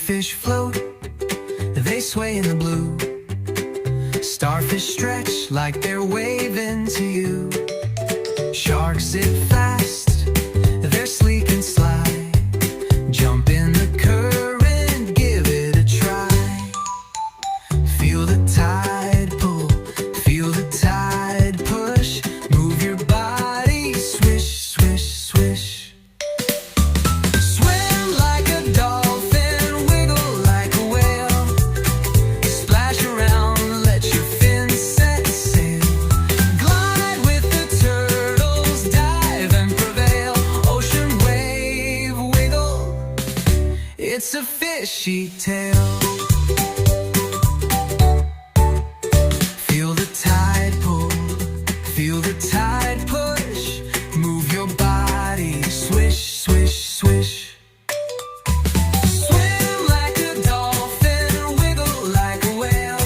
fish float, they sway in the blue. Starfish stretch like they're waving to you. Sharks sit fast, they're sleek and sly. Jump in the current, give it a try. Feel the tide pull, feel the tide push. Move your body, swish, swish, swish. Swim like a dolphin, wiggle like a whale. Splash around, let your fins set sail. Glide with the turtles, dive and prevail. Ocean wave, wiggle, it's a fishy tale. Feel the tide pull, feel the tide push. Move your body, swish, swish, swish. Swim like a dolphin, wiggle like a whale.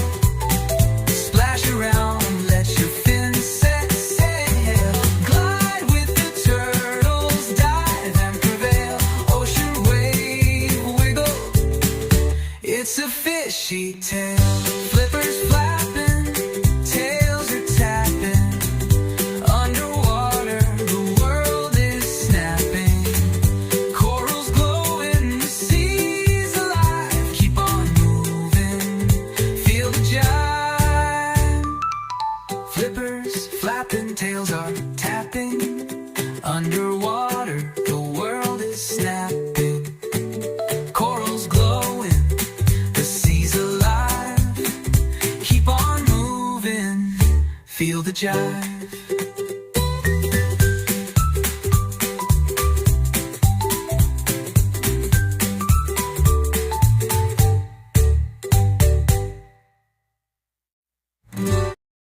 Splash around, let your fins set sail. Glide with the turtles, dive and prevail. Ocean wave, wiggle, it's a fishy tale. Flippers flapping, tails are tapping. Underwater, the world is snapping. Corals glowing, the sea's alive. Keep on moving, feel the jive. Flippers flapping, tails are tapping. Underwater, the world is snapping. Corals glowing, the sea's alive. Keep on moving, feel the jive.